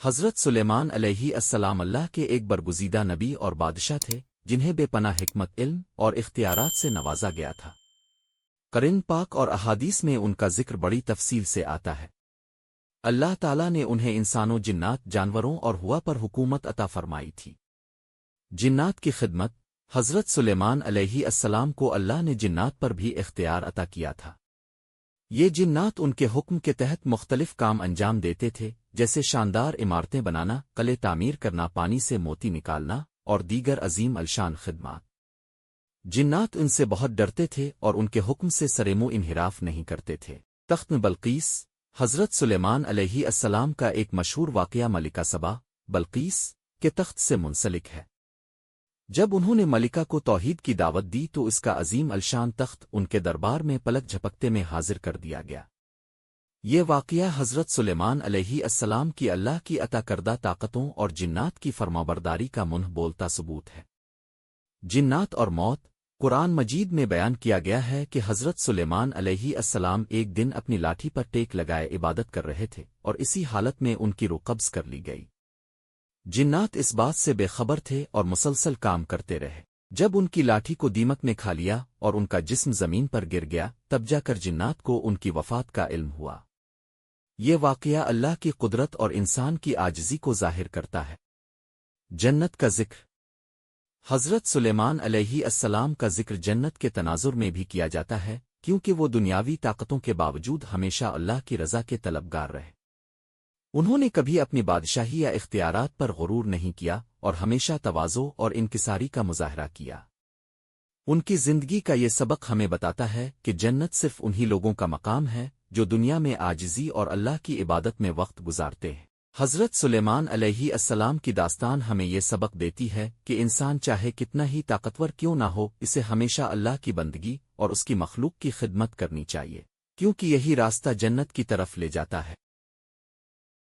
حضرت سلیمان علیہ السلام اللہ کے ایک برگزیدہ نبی اور بادشاہ تھے جنہیں بے پناہ حکمت، علم اور اختیارات سے نوازا گیا تھا۔ قرآن پاک اور احادیث میں ان کا ذکر بڑی تفصیل سے آتا ہے۔ اللہ تعالیٰ نے انہیں انسانوں، جنات، جانوروں اور ہوا پر حکومت عطا فرمائی تھی۔ جنات کی خدمت: حضرت سلیمان علیہ السلام کو اللہ نے جنات پر بھی اختیار عطا کیا تھا۔ یہ جنات ان کے حکم کے تحت مختلف کام انجام دیتے تھے، جیسے شاندار عمارتیں بنانا، قلعے تعمیر کرنا، پانی سے موتی نکالنا اور دیگر عظیم الشان خدمات۔ جنات ان سے بہت ڈرتے تھے اور ان کے حکم سے سرمو انحراف نہیں کرتے تھے۔ تخت بلقیس: حضرت سلیمان علیہ السلام کا ایک مشہور واقعہ ملکہ سبا، بلقیس کے تخت سے منسلک ہے۔ جب انہوں نے ملکہ کو توحید کی دعوت دی تو اس کا عظیم الشان تخت ان کے دربار میں پلک جھپکتے میں حاضر کر دیا گیا۔ یہ واقعہ حضرت سلیمان علیہ السلام کی اللہ کی عطا کردہ طاقتوں اور جنات کی فرمانبرداری کا منہ بولتا ثبوت ہے۔ جنات اور موت: قرآن مجید میں بیان کیا گیا ہے کہ حضرت سلیمان علیہ السلام ایک دن اپنی لاٹھی پر ٹیک لگائے عبادت کر رہے تھے اور اسی حالت میں ان کی روح قبض کر لی گئی۔ جنات اس بات سے بے خبر تھے اور مسلسل کام کرتے رہے۔ جب ان کی لاٹھی کو دیمک نے کھا لیا اور ان کا جسم زمین پر گر گیا، تب جا کر جنات کو ان کی وفات کا علم ہوا۔ یہ واقعہ اللہ کی قدرت اور انسان کی عاجزی کو ظاہر کرتا ہے۔ جنت کا ذکر: حضرت سلیمان علیہ السلام کا ذکر جنت کے تناظر میں بھی کیا جاتا ہے، کیونکہ وہ دنیاوی طاقتوں کے باوجود ہمیشہ اللہ کی رضا کے طلبگار رہے۔ انہوں نے کبھی اپنی بادشاہی یا اختیارات پر غرور نہیں کیا اور ہمیشہ تواضع اور انکساری کا مظاہرہ کیا۔ ان کی زندگی کا یہ سبق ہمیں بتاتا ہے کہ جنت صرف انہی لوگوں کا مقام ہے جو دنیا میں عاجزی اور اللہ کی عبادت میں وقت گزارتے ہیں۔ حضرت سلیمان علیہ السلام کی داستان ہمیں یہ سبق دیتی ہے کہ انسان چاہے کتنا ہی طاقتور کیوں نہ ہو، اسے ہمیشہ اللہ کی بندگی اور اس کی مخلوق کی خدمت کرنی چاہیے، کیونکہ یہی راستہ جنت کی طرف لے جاتا ہے۔